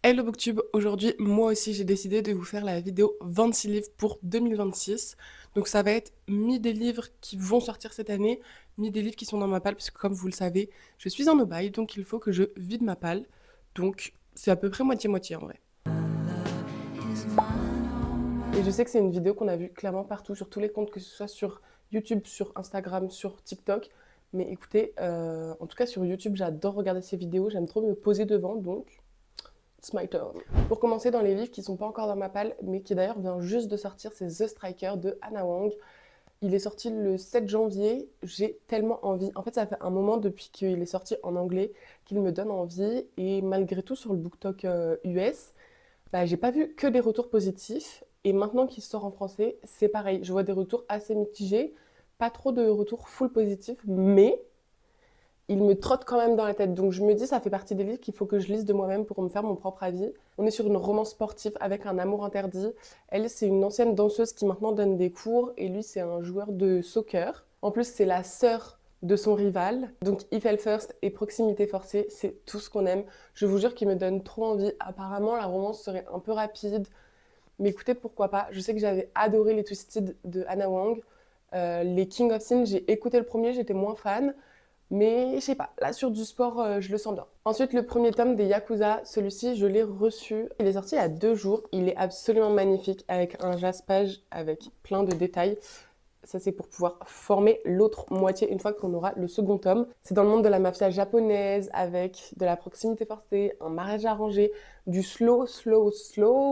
Hello Booktube, aujourd'hui moi aussi j'ai décidé de vous faire la vidéo 26 livres pour 2026. Donc ça va être mis des livres qui vont sortir cette année, mis des livres qui sont dans ma palle, parce que comme vous le savez, je suis en no-buy, donc il faut que je vide ma palle. Donc c'est à peu près moitié-moitié en vrai. Et je sais que c'est une vidéo qu'on a vue clairement partout, sur tous les comptes, que ce soit sur YouTube, sur Instagram, sur TikTok. Mais écoutez, en tout cas sur YouTube, j'adore regarder ces vidéos, j'aime trop me poser devant, donc it's my turn. Pour commencer, dans les livres qui sont pas encore dans ma palle, mais qui d'ailleurs vient juste de sortir, c'est The Striker de Hannah Wang. Il est sorti le 7 janvier, j'ai tellement envie. En fait, ça fait un moment depuis qu'il est sorti en anglais qu'il me donne envie. Et malgré tout, sur le BookTok US, j'ai pas vu que des retours positifs. Et maintenant qu'il sort en français, c'est pareil. Je vois des retours assez mitigés, pas trop de retours full positifs, mais il me trotte quand même dans la tête. Donc je me dis, ça fait partie des livres qu'il faut que je lise de moi-même pour me faire mon propre avis. On est sur une romance sportive avec un amour interdit. Elle, c'est une ancienne danseuse qui maintenant donne des cours et lui, c'est un joueur de soccer. En plus, c'est la sœur de son rival. Donc If Hell First et Proximité forcée, c'est tout ce qu'on aime. Je vous jure qu'il me donne trop envie. Apparemment, la romance serait un peu rapide. Mais écoutez, pourquoi pas. Je sais que j'avais adoré les Twisted de Hannah Wang. Les King of Sin, j'ai écouté le premier, j'étais moins fan. Mais je sais pas, là sur du sport, je le sens bien. Ensuite, le premier tome des Yakuza, celui-ci, je l'ai reçu. Il est sorti il y a 2 jours. Il est absolument magnifique avec un jaspage avec plein de détails. Ça, c'est pour pouvoir former l'autre moitié une fois qu'on aura le second tome. C'est dans le monde de la mafia japonaise avec de la proximité forcée, un mariage arrangé, du slow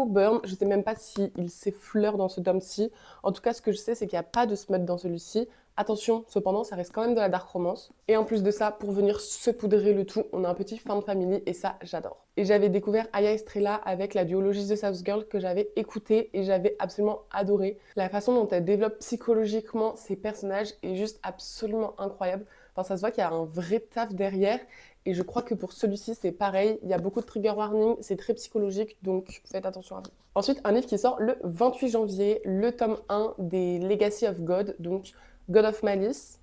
burn. Je sais même pas s'il s'effleure dans ce tome-ci. En tout cas, ce que je sais, c'est qu'il n'y a pas de smut dans celui-ci. Attention, cependant, ça reste quand même de la dark romance. Et en plus de ça, pour venir saupoudrer le tout, on a un petit fan family et ça, j'adore. Et j'avais découvert Aya Estrella avec la duologie The South Girl que j'avais écoutée et j'avais absolument adoré. La façon dont elle développe psychologiquement ses personnages est juste absolument incroyable. Enfin, ça se voit qu'il y a un vrai taf derrière. Et je crois que pour celui-ci, c'est pareil. Il y a beaucoup de trigger warning, c'est très psychologique, donc faites attention à vous. Ensuite, un livre qui sort le 28 janvier, le tome 1 des Legacy of God, donc God of Malice,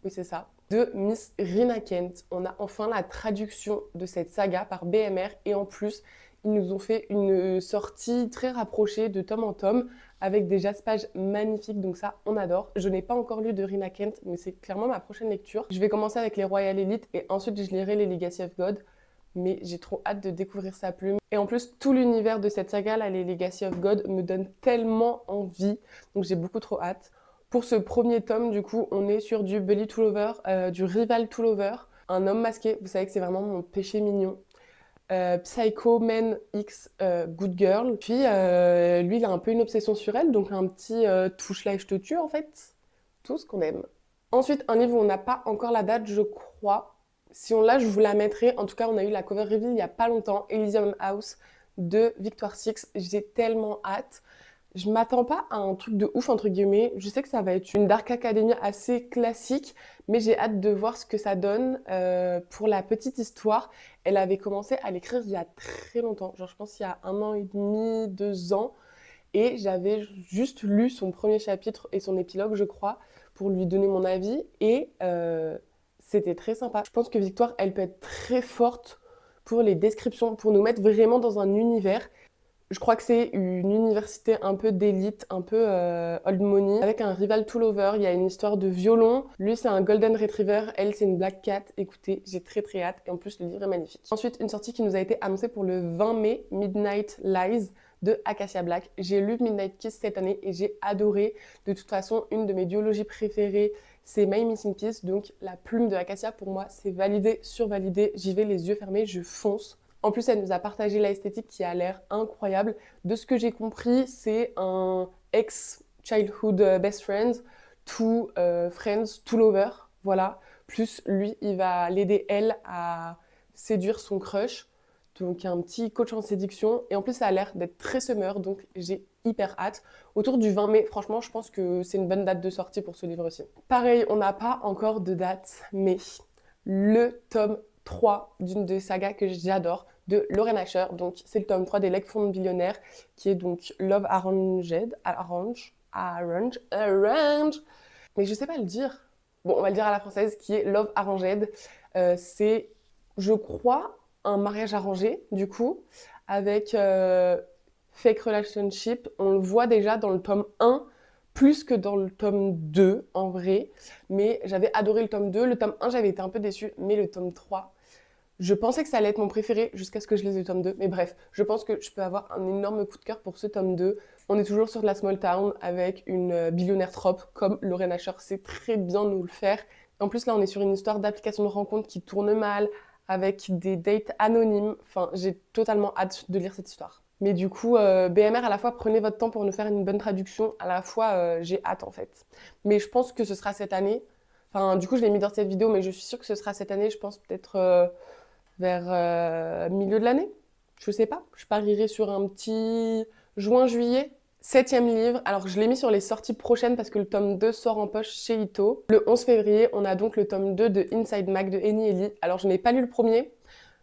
oui c'est ça, de Miss Rina Kent. On a enfin la traduction de cette saga par BMR et en plus, ils nous ont fait une sortie très rapprochée de tome en tome avec des jaspages magnifiques, donc ça, on adore. Je n'ai pas encore lu de Rina Kent, mais c'est clairement ma prochaine lecture. Je vais commencer avec les Royal Elite et ensuite je lirai les Legacy of God, mais j'ai trop hâte de découvrir sa plume. Et en plus, tout l'univers de cette saga, là, les Legacy of God, me donne tellement envie, donc j'ai beaucoup trop hâte. Pour ce premier tome, du coup, on est sur du Bully to Lover, du Rival to Lover, un homme masqué. Vous savez que c'est vraiment mon péché mignon. Psycho Man X Good Girl. Puis lui, il a un peu une obsession sur elle, donc un petit touche-là et je te tue en fait. Tout ce qu'on aime. Ensuite, un livre où on n'a pas encore la date, je crois. Si on l'a, je vous la mettrai. En tout cas, on a eu la cover reveal il y a pas longtemps, Elysium House de Victoire Six. J'ai tellement hâte. Je m'attends pas à un truc de ouf, entre guillemets. Je sais que ça va être une Dark Academy assez classique, mais j'ai hâte de voir ce que ça donne. Pour la petite histoire, elle avait commencé à l'écrire il y a très longtemps, genre je pense il y a 1 an et demi, 2 ans, et j'avais juste lu son premier chapitre et son épilogue, je crois, pour lui donner mon avis, et c'était très sympa. Je pense que Victoire, elle peut être très forte pour les descriptions, pour nous mettre vraiment dans un univers. Je crois que c'est une université un peu d'élite, un peu old money, avec un rival tout lover. Il y a une histoire de violon. Lui, c'est un golden retriever. Elle, c'est une black cat. Écoutez, j'ai très très hâte. Et en plus, le livre est magnifique. Ensuite, une sortie qui nous a été annoncée pour le 20 mai, Midnight Lies de Acacia Black. J'ai lu Midnight Kiss cette année et j'ai adoré. De toute façon, une de mes duologies préférées, c'est My Missing Piece. Donc, la plume de Acacia, pour moi, c'est validé, survalidé. J'y vais les yeux fermés, je fonce. En plus, elle nous a partagé l'esthétique qui a l'air incroyable. De ce que j'ai compris, c'est un ex-childhood best friend, to friends, to lover, voilà. Plus lui, il va l'aider elle à séduire son crush. Donc un petit coach en séduction. Et en plus, ça a l'air d'être très summer, donc j'ai hyper hâte. Autour du 20 mai, franchement, je pense que c'est une bonne date de sortie pour ce livre-ci. Pareil, on n'a pas encore de date, mais le tome 3 d'une des sagas que j'adore, de Lauren Asher. Donc, c'est le tome 3 des Legfond Billionnaires, qui est donc Love Arranged, Arrange. Mais je sais pas le dire. Bon, on va le dire à la française, qui est Love Arranged. C'est, je crois, un mariage arrangé, du coup, avec Fake Relationship. On le voit déjà dans le tome 1, plus que dans le tome 2, en vrai. Mais j'avais adoré le tome 2. Le tome 1, j'avais été un peu déçue, mais le tome 3, je pensais que ça allait être mon préféré jusqu'à ce que je lise le tome 2. Mais bref, je pense que je peux avoir un énorme coup de cœur pour ce tome 2. On est toujours sur de la small town avec une billionnaire trope, comme Lauren Asher sait très bien nous le faire. En plus, là, on est sur une histoire d'application de rencontre qui tourne mal, avec des dates anonymes. Enfin, j'ai totalement hâte de lire cette histoire. Mais du coup, BMR, à la fois, prenez votre temps pour nous faire une bonne traduction. À la fois, j'ai hâte, en fait. Mais je pense que ce sera cette année. Enfin, du coup, je l'ai mis dans cette vidéo, mais je suis sûre que ce sera cette année. Je pense peut-être vers milieu de l'année. Je sais pas. Je parierai sur un petit juin-juillet. 7e livre, alors je l'ai mis sur les sorties prochaines parce que le tome 2 sort en poche chez Ito. Le 11 février, on a donc le tome 2 de Inside Mac de Eni Ellie. Alors je n'ai pas lu le premier,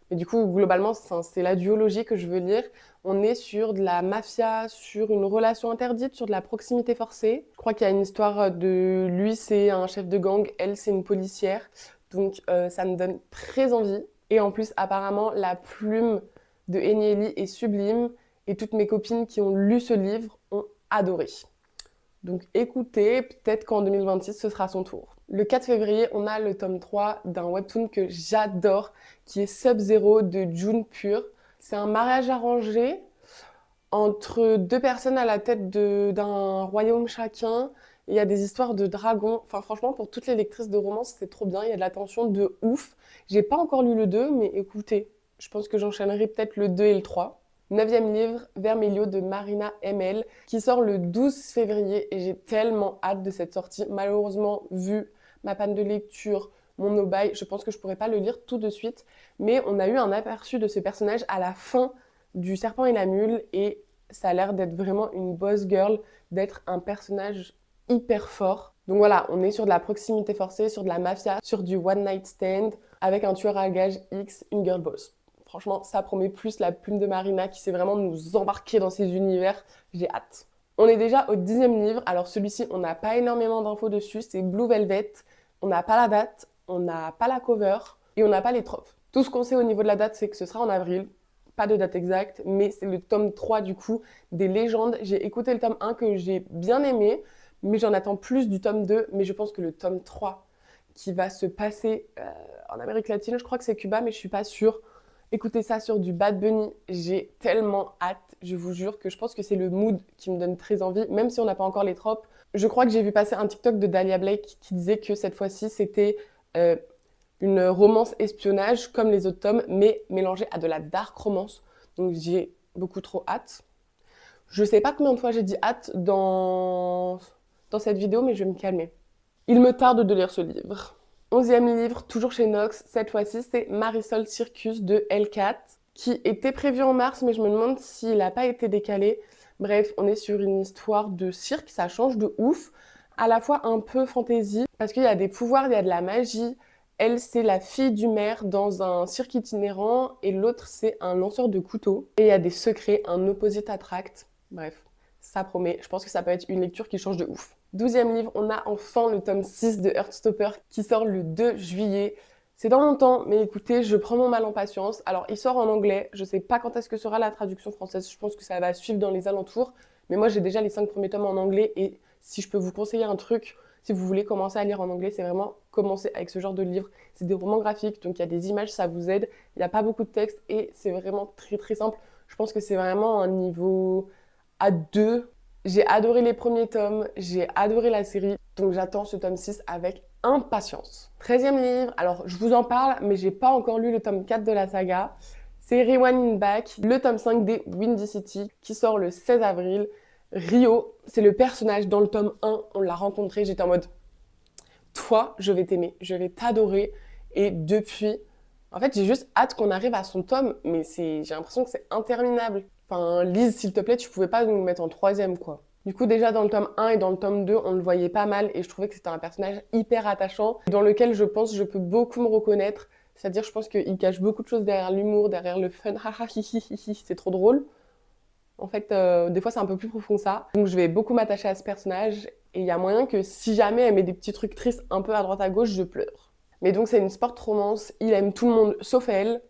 mais du coup globalement c'est la duologie que je veux lire. On est sur de la mafia, sur une relation interdite, sur de la proximité forcée. Je crois qu'il y a une histoire de lui c'est un chef de gang, elle c'est une policière. Donc ça me donne très envie. Et en plus apparemment la plume de Eni Ellie est sublime. Et toutes mes copines qui ont lu ce livre ont adoré. Donc écoutez, peut-être qu'en 2026, ce sera son tour. Le 4 février, on a le tome 3 d'un webtoon que j'adore, qui est Sub-Zero de June Pure. C'est un mariage arrangé entre deux personnes à la tête d'un royaume chacun. Il y a des histoires de dragons. Enfin, franchement, pour toutes les lectrices de romance, c'est trop bien. Il y a de la tension de ouf. J'ai pas encore lu le 2, mais écoutez, je pense que j'enchaînerai peut-être le 2 et le 3. 9e livre, Vermilio de Marina ML, qui sort le 12 février et j'ai tellement hâte de cette sortie. Malheureusement, vu ma panne de lecture, mon no-buy, je pense que je pourrais pas le lire tout de suite, mais on a eu un aperçu de ce personnage à la fin du Serpent et la Mule et ça a l'air d'être vraiment une boss girl, d'être un personnage hyper fort. Donc voilà, on est sur de la proximité forcée, sur de la mafia, sur du one night stand, avec un tueur à gages X, une girl boss. Franchement, ça promet plus la plume de Marina qui sait vraiment nous embarquer dans ses univers. J'ai hâte. On est déjà au 10e livre. Alors celui-ci, on n'a pas énormément d'infos dessus. C'est Blue Velvet. On n'a pas la date, on n'a pas la cover et on n'a pas les tropes. Tout ce qu'on sait au niveau de la date, c'est que ce sera en avril. Pas de date exacte, mais c'est le tome 3 du coup des légendes. J'ai écouté le tome 1 que j'ai bien aimé, mais j'en attends plus du tome 2. Mais je pense que le tome 3 qui va se passer en Amérique latine, je crois que c'est Cuba, mais je suis pas sûre. Écoutez ça sur du Bad Bunny, j'ai tellement hâte, je vous jure que je pense que c'est le mood qui me donne très envie, même si on n'a pas encore les tropes. Je crois que j'ai vu passer un TikTok de Dahlia Blake qui disait que cette fois-ci c'était une romance espionnage comme les autres tomes, mais mélangée à de la dark romance. Donc j'ai beaucoup trop hâte. Je sais pas combien de fois j'ai dit hâte dans cette vidéo, mais je vais me calmer. Il me tarde de lire ce livre. 11e livre, toujours chez Nox, cette fois-ci, c'est Marisol Circus de L4, qui était prévu en mars, mais je me demande s'il n'a pas été décalé. Bref, on est sur une histoire de cirque, ça change de ouf, à la fois un peu fantasy, parce qu'il y a des pouvoirs, il y a de la magie. Elle, c'est la fille du maire dans un cirque itinérant, et l'autre, c'est un lanceur de couteaux. Et il y a des secrets, un opposite attract. Bref, ça promet, je pense que ça peut être une lecture qui change de ouf. 12e livre, on a enfin le tome 6 de Heartstopper qui sort le 2 juillet. C'est dans longtemps, mais écoutez, je prends mon mal en patience. Alors, il sort en anglais, je sais pas quand est-ce que sera la traduction française, je pense que ça va suivre dans les alentours. Mais moi, j'ai déjà les 5 premiers tomes en anglais et si je peux vous conseiller un truc, si vous voulez commencer à lire en anglais, c'est vraiment commencer avec ce genre de livre. C'est des romans graphiques, donc il y a des images, ça vous aide. Il n'y a pas beaucoup de texte et c'est vraiment très très simple. Je pense que c'est vraiment un niveau A2. J'ai adoré les premiers tomes, j'ai adoré la série, donc j'attends ce tome 6 avec impatience. 13e livre, alors je vous en parle, mais j'ai pas encore lu le tome 4 de la saga. C'est Rewinding Back, le tome 5 des Windy City, qui sort le 16 avril. Rio, c'est le personnage dans le tome 1, on l'a rencontré, j'étais en mode « Toi, je vais t'aimer, je vais t'adorer ». Et depuis, en fait, j'ai juste hâte qu'on arrive à son tome, mais j'ai l'impression que c'est interminable. Enfin, Lise, s'il te plaît, tu pouvais pas nous mettre en 3e, quoi. Du coup, déjà dans le tome 1 et dans le tome 2, on le voyait pas mal et je trouvais que c'était un personnage hyper attachant dans lequel je pense je peux beaucoup me reconnaître. C'est-à-dire, je pense qu'il cache beaucoup de choses derrière l'humour, derrière le fun. Haha, hi, hi, hi, hi, c'est trop drôle. En fait, des fois, c'est un peu plus profond que ça. Donc, je vais beaucoup m'attacher à ce personnage et il y a moyen que si jamais elle met des petits trucs tristes un peu à droite à gauche, je pleure. Mais donc, c'est une sport romance. Il aime tout le monde sauf elle.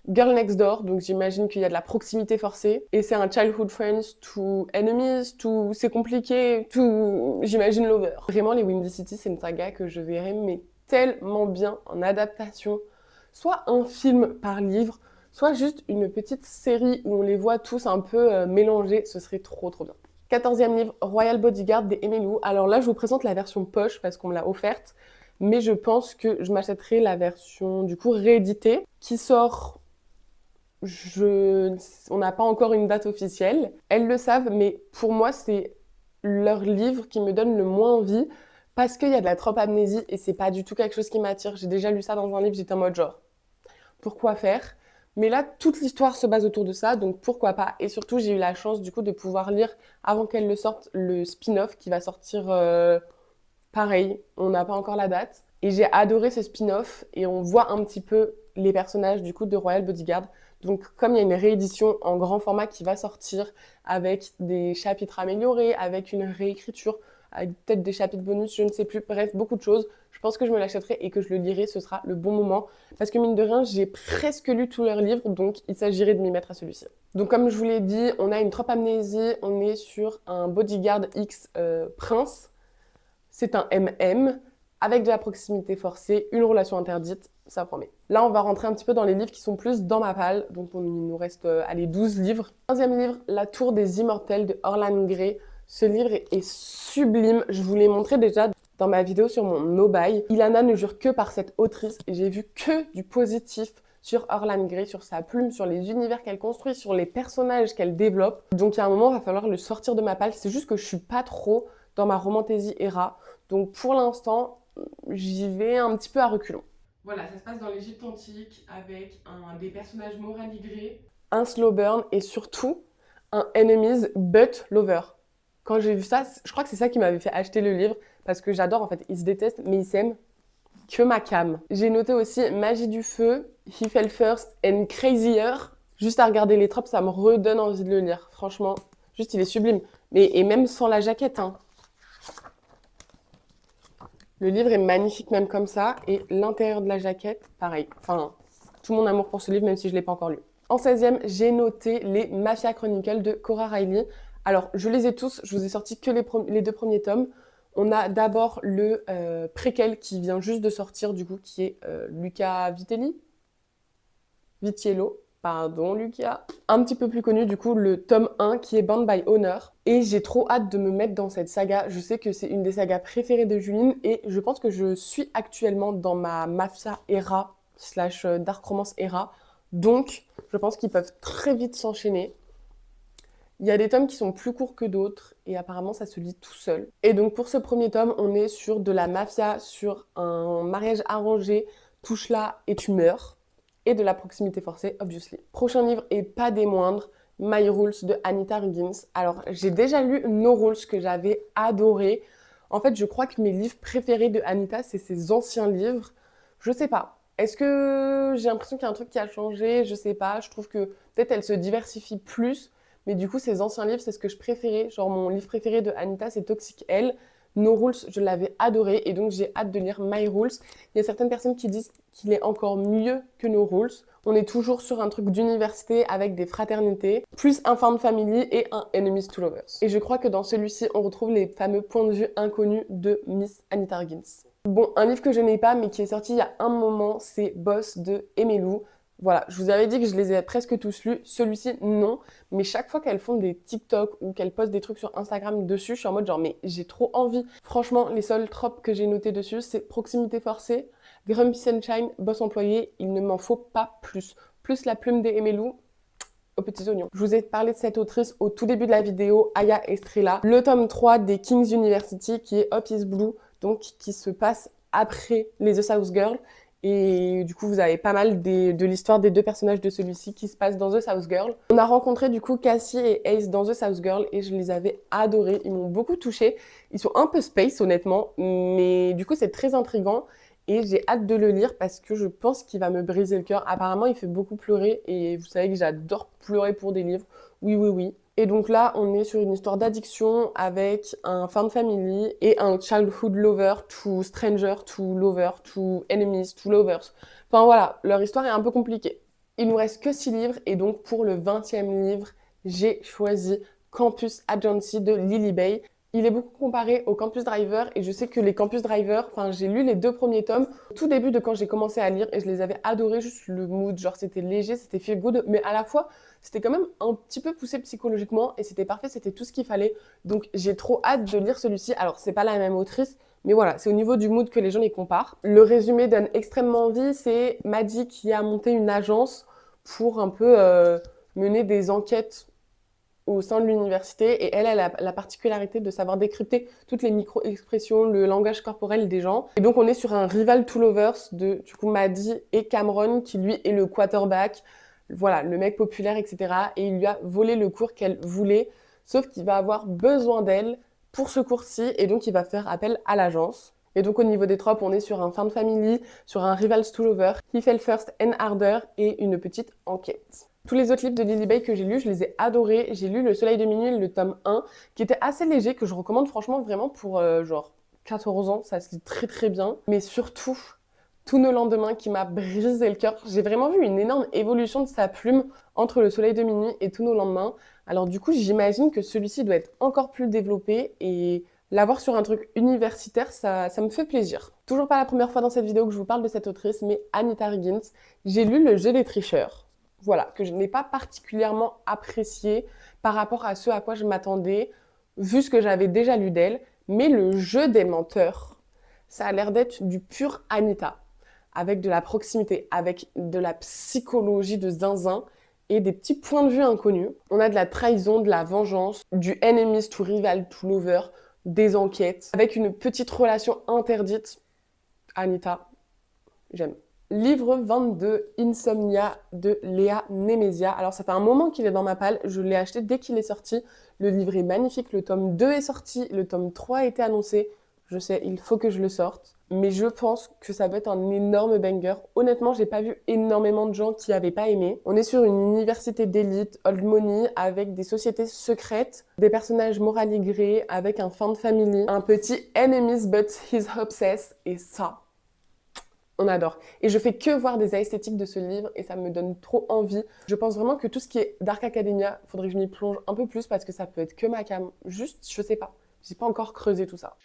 Girl Next Door, donc j'imagine qu'il y a de la proximité forcée. Et c'est un childhood friends to enemies, to c'est compliqué, to j'imagine lover. Vraiment, les Windy City, c'est une saga que je verrais mais tellement bien en adaptation. Soit un film par livre, soit juste une petite série où on les voit tous un peu mélangés. Ce serait trop trop bien. 14e livre, Royal Bodyguard des Emily. Alors là, je vous présente la version poche parce qu'on me l'a offerte. Mais je pense que je m'achèterai la version du coup rééditée qui sort. On n'a pas encore une date officielle. Elles le savent, mais pour moi, c'est leur livre qui me donne le moins envie parce qu'il y a de la trop amnésie et c'est pas du tout quelque chose qui m'attire. J'ai déjà lu ça dans un livre, j'étais en mode genre, pourquoi faire? Mais là, toute l'histoire se base autour de ça, donc pourquoi pas? Et surtout, j'ai eu la chance du coup de pouvoir lire, avant qu'elle le sorte, le spin-off qui va sortir pareil. On n'a pas encore la date. Et j'ai adoré ce spin-off et on voit un petit peu les personnages du coup de Royal Bodyguard. Donc comme il y a une réédition en grand format qui va sortir avec des chapitres améliorés, avec une réécriture, avec peut-être des chapitres bonus, je ne sais plus, bref, beaucoup de choses. Je pense que je me l'achèterai et que je le lirai, ce sera le bon moment. Parce que mine de rien, j'ai presque lu tous leurs livres, donc il s'agirait de m'y mettre à celui-ci. Donc comme je vous l'ai dit, on a une trop amnésie, on est sur un Bodyguard X Prince. C'est un MM avec de la proximité forcée, une relation interdite, ça promet. Là, on va rentrer un petit peu dans les livres qui sont plus dans ma palle. Donc, il nous reste 12 livres. 15e livre, La Tour des Immortels de Orlan Grey. Ce livre est sublime. Je vous l'ai montré déjà dans ma vidéo sur mon no-buy. Ilana ne jure que par cette autrice et j'ai vu que du positif sur Orlan Grey, sur sa plume, sur les univers qu'elle construit, sur les personnages qu'elle développe. Donc, il y a un moment, il va falloir le sortir de ma palle. C'est juste que je suis pas trop dans ma romantasy era. Donc, pour l'instant, j'y vais un petit peu à reculons. Voilà, ça se passe dans l'Égypte antique avec des personnages moraligrés, un slow burn et surtout un enemies but lover. Quand j'ai vu ça, je crois que c'est ça qui m'avait fait acheter le livre parce que j'adore en fait, ils se détestent mais ils s'aiment que ma cam. J'ai noté aussi Magie du feu, He Fell First and Crazier. Juste à regarder les tropes, ça me redonne envie de le lire. Franchement, juste il est sublime. Et même sans la jaquette, hein. Le livre est magnifique même comme ça, et l'intérieur de la jaquette, pareil. Enfin, tout mon amour pour ce livre, même si je ne l'ai pas encore lu. En 16e, j'ai noté les Mafia Chronicles de Cora Riley. Alors, je les ai tous, je vous ai sorti que les 2 premiers tomes. On a d'abord le préquel qui vient juste de sortir, du coup, qui est Luca Vitiello. Pardon, Lucas. Un petit peu plus connu, du coup, le tome 1 qui est Bound by Honor. Et j'ai trop hâte de me mettre dans cette saga. Je sais que c'est une des sagas préférées de Juline et je pense que je suis actuellement dans ma Mafia era / Dark Romance era. Donc, je pense qu'ils peuvent très vite s'enchaîner. Il y a des tomes qui sont plus courts que d'autres et apparemment ça se lit tout seul. Et donc pour ce premier tome, on est sur de la mafia, sur un mariage arrangé, touche là et tu meurs. Et de la proximité forcée, obviously. Prochain livre, et pas des moindres, My Rules de Anita Riggins. Alors, j'ai déjà lu No Rules que j'avais adoré. En fait, je crois que mes livres préférés de Anita, c'est ses anciens livres. Je sais pas. Est-ce que j'ai l'impression qu'il y a un truc qui a changé? Je sais pas. Je trouve que peut-être elle se diversifie plus. Mais du coup, ses anciens livres, c'est ce que je préférais. Genre, mon livre préféré de Anita, c'est Toxic Elle. No Rules, je l'avais adoré et donc j'ai hâte de lire My Rules. Il y a certaines personnes qui disent qu'il est encore mieux que No Rules. On est toujours sur un truc d'université avec des fraternités, plus un found family et un enemies to lovers. Et je crois que dans celui-ci, on retrouve les fameux points de vue inconnus de Miss Anita Riggins. Bon, un livre que je n'ai pas mais qui est sorti il y a un moment, c'est Boss de Emelu. Voilà, je vous avais dit que je les ai presque tous lus. Celui-ci, non. Mais chaque fois qu'elles font des TikTok ou qu'elles postent des trucs sur Instagram dessus, je suis en mode genre, mais j'ai trop envie. Franchement, les seuls tropes que j'ai notés dessus, c'est proximité forcée, Grumpy Sunshine, boss employé. Il ne m'en faut pas plus. Plus la plume des Emelu, aux petits oignons. Je vous ai parlé de cette autrice au tout début de la vidéo, Aya Estrella. Le tome 3 des King's University, qui est Up is Blue, donc qui se passe après les The South Girl. Et du coup, vous avez pas mal de l'histoire des 2 personnages de celui-ci qui se passe dans The South Girl. On a rencontré du coup Cassie et Ace dans The South Girl et je les avais adorés. Ils m'ont beaucoup touchée. Ils sont un peu space honnêtement, mais du coup c'est très intriguant et j'ai hâte de le lire parce que je pense qu'il va me briser le cœur. Apparemment, il fait beaucoup pleurer et vous savez que j'adore pleurer pour des livres. Oui, oui, oui. Et donc là, on est sur une histoire d'addiction avec un found family et un childhood lover to stranger to lover to enemies to lovers. Enfin voilà, leur histoire est un peu compliquée. Il nous reste que 6 livres et donc pour le 20e livre, j'ai choisi Campus Agency de Lily Bay. Il est beaucoup comparé au Campus Driver et je sais que les Campus Driver, enfin j'ai lu les 2 premiers tomes au tout début de quand j'ai commencé à lire et je les avais adorés, juste le mood, genre c'était léger, c'était feel good, mais à la fois c'était quand même un petit peu poussé psychologiquement et c'était parfait, c'était tout ce qu'il fallait. Donc j'ai trop hâte de lire celui-ci. Alors c'est pas la même autrice, mais voilà, c'est au niveau du mood que les gens les comparent. Le résumé donne extrêmement envie, c'est Maddie qui a monté une agence pour un peu mener des enquêtes au sein de l'université et elle a la particularité de savoir décrypter toutes les micro-expressions, le langage corporel des gens. Et donc on est sur un rival to lovers de du coup Maddie et Cameron qui lui est le quarterback, voilà, le mec populaire, etc. Et il lui a volé le cours qu'elle voulait, sauf qu'il va avoir besoin d'elle pour ce cours-ci et donc il va faire appel à l'agence. Et donc au niveau des tropes, on est sur un found family, sur un rivals to lover, he fell first and harder et une petite enquête. Tous les autres livres de Lily Bay que j'ai lus, je les ai adorés. J'ai lu Le Soleil de minuit, le tome 1, qui était assez léger, que je recommande franchement vraiment pour genre 14 ans, ça se lit très très bien. Mais surtout, Tous nos lendemains qui m'a brisé le cœur. J'ai vraiment vu une énorme évolution de sa plume entre Le Soleil de minuit et Tous nos lendemains. Alors du coup, j'imagine que celui-ci doit être encore plus développé et l'avoir sur un truc universitaire, ça me fait plaisir. Toujours pas la première fois dans cette vidéo que je vous parle de cette autrice, mais Anita Riggins. J'ai lu Le Jeu des tricheurs. Voilà, que je n'ai pas particulièrement apprécié par rapport à ce à quoi je m'attendais, vu ce que j'avais déjà lu d'elle. Mais Le Jeu des menteurs, ça a l'air d'être du pur Anita, avec de la proximité, avec de la psychologie de zinzin et des petits points de vue inconnus. On a de la trahison, de la vengeance, du enemies to rival to lover, des enquêtes, avec une petite relation interdite. Anita, j'aime. Livre 22, Insomnia de Léa Nemesia. Alors ça fait un moment qu'il est dans ma palle, je l'ai acheté dès qu'il est sorti. Le livre est magnifique, le tome 2 est sorti, le tome 3 a été annoncé. Je sais, il faut que je le sorte. Mais je pense que ça va être un énorme banger. Honnêtement, j'ai pas vu énormément de gens qui avaient pas aimé. On est sur une université d'élite, old money, avec des sociétés secrètes, des personnages moraligrés, avec un found family, un petit enemies but he's obsessed, et ça, on adore. Et je fais que voir des esthétiques de ce livre et ça me donne trop envie. Je pense vraiment que tout ce qui est Dark Academia, faudrait que je m'y plonge un peu plus parce que ça peut être que ma cam. Juste, je sais pas. J'ai pas encore creusé tout ça.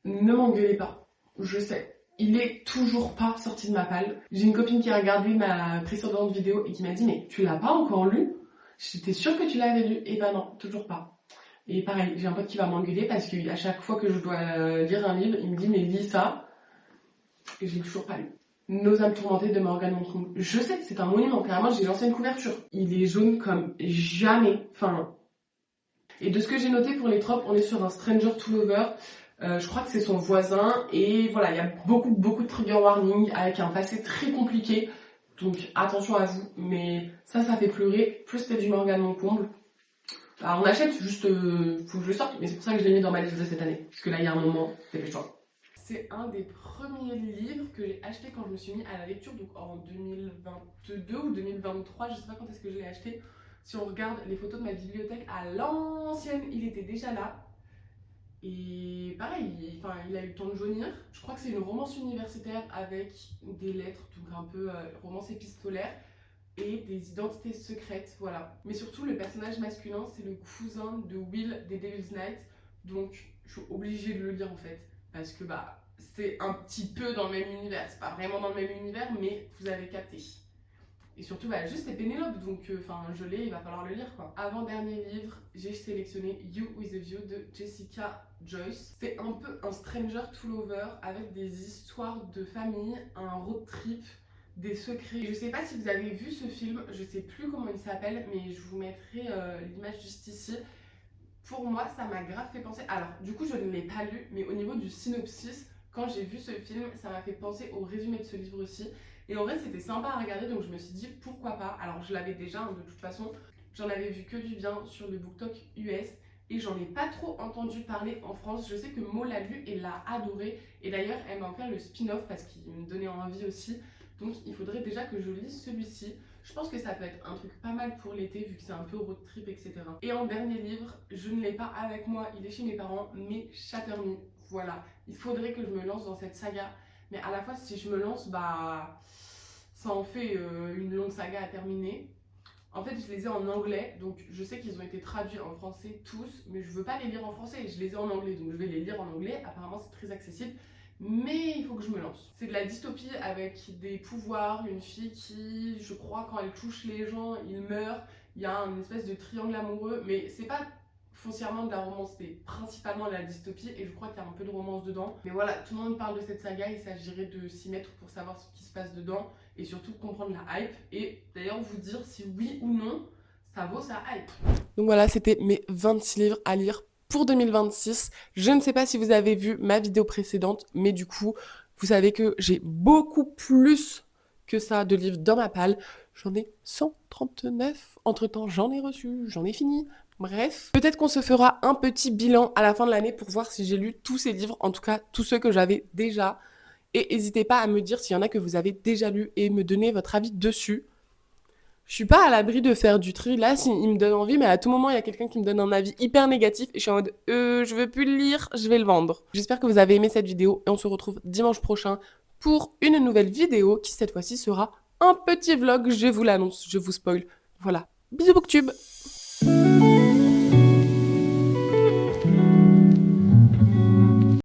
Ne m'engueulez pas. Je sais. Il est toujours pas sorti de ma palle. J'ai une copine qui a regardé ma précédente vidéo et qui m'a dit mais tu l'as pas encore lu? J'étais sûre que tu l'avais lu. Et ben non, toujours pas. Et pareil, j'ai un pote qui va m'engueuler parce qu'à chaque fois que je dois lire un livre, il me dit mais lis ça. Et je l'ai toujours pas lu. Nos âmes tourmentées de Morgane Montrond. Je sais, c'est un monument, carrément, j'ai lancé une couverture. Il est jaune comme jamais. Enfin. Et de ce que j'ai noté pour les tropes, on est sur un stranger to lover. Je crois que c'est son voisin. Et voilà, il y a beaucoup de trigger warning avec un passé très compliqué. Donc attention à vous. Mais ça fait pleurer. Plus c'est du Morgane Montrond. Alors on achète, juste, faut que je le sorte. Mais c'est pour ça que je l'ai mis dans ma liste de cette année. Parce que là, il y a un moment, dépêche-toi. C'est un des premiers livres que j'ai acheté quand je me suis mis à la lecture, donc en 2022 ou 2023, je sais pas quand est-ce que je l'ai acheté. Si on regarde les photos de ma bibliothèque à l'ancienne, il était déjà là. Et pareil, il a eu le temps de jaunir. Je crois que c'est une romance universitaire avec des lettres, donc un peu romance épistolaire, et des identités secrètes, voilà. Mais surtout, le personnage masculin, c'est le cousin de Will des Devil's Night, donc je suis obligée de le lire en fait. Parce que c'est un petit peu dans le même univers. C'est pas vraiment dans le même univers, mais vous avez capté. Et surtout, juste c'est Pénélope, donc je l'ai, il va falloir le lire quoi. Avant-dernier livre, j'ai sélectionné You with a View de Jessica Joyce. C'est un peu un stranger to lover avec des histoires de famille, un road trip, des secrets. Je sais pas si vous avez vu ce film, je sais plus comment il s'appelle, mais je vous mettrai l'image juste ici. Pour moi, ça m'a grave fait penser. Alors, du coup, je ne l'ai pas lu, mais au niveau du synopsis, quand j'ai vu ce film, ça m'a fait penser au résumé de ce livre aussi. Et en vrai, c'était sympa à regarder, donc je me suis dit pourquoi pas. Alors, je l'avais déjà, de toute façon, j'en avais vu que du bien sur le BookTok US et j'en ai pas trop entendu parler en France. Je sais que Mo l'a lu et l'a adoré. Et d'ailleurs, elle m'a offert le spin-off parce qu'il me donnait envie aussi. Donc, il faudrait déjà que je lise celui-ci. Je pense que ça peut être un truc pas mal pour l'été vu que c'est un peu road trip, etc. Et en dernier livre, je ne l'ai pas avec moi, il est chez mes parents, mais Shatter Me. Voilà, il faudrait que je me lance dans cette saga. Mais à la fois, si je me lance, Ça en fait une longue saga à terminer. En fait, je les ai en anglais, donc je sais qu'ils ont été traduits en français tous, mais je veux pas les lire en français, je les ai en anglais, donc je vais les lire en anglais. Apparemment, c'est très accessible, mais il faut que je me lance. C'est de la dystopie avec des pouvoirs, une fille qui, je crois, quand elle touche les gens, ils meurent. Il y a une espèce de triangle amoureux, mais c'est pas foncièrement de la romance, c'est principalement de la dystopie, et je crois qu'il y a un peu de romance dedans. Mais voilà, tout le monde parle de cette saga, il s'agirait de s'y mettre pour savoir ce qui se passe dedans, et surtout comprendre la hype, et d'ailleurs vous dire si oui ou non ça vaut sa hype. Donc voilà, c'était mes 26 livres à lire pour 2026. Je ne sais pas si vous avez vu ma vidéo précédente, mais du coup, vous savez que j'ai beaucoup plus que ça de livres dans ma palle. J'en ai 139. Entre-temps, j'en ai reçu, j'en ai fini. Bref, peut-être qu'on se fera un petit bilan à la fin de l'année pour voir si j'ai lu tous ces livres, en tout cas tous ceux que j'avais déjà. Et n'hésitez pas à me dire s'il y en a que vous avez déjà lu et me donner votre avis dessus. Je suis pas à l'abri de faire du tri. Là, il me donne envie, mais à tout moment, il y a quelqu'un qui me donne un avis hyper négatif et je suis en mode je veux plus le lire, je vais le vendre. J'espère que vous avez aimé cette vidéo et on se retrouve dimanche prochain pour une nouvelle vidéo qui cette fois-ci sera un petit vlog, je vous l'annonce, je vous spoil. Voilà. Bisous Booktube!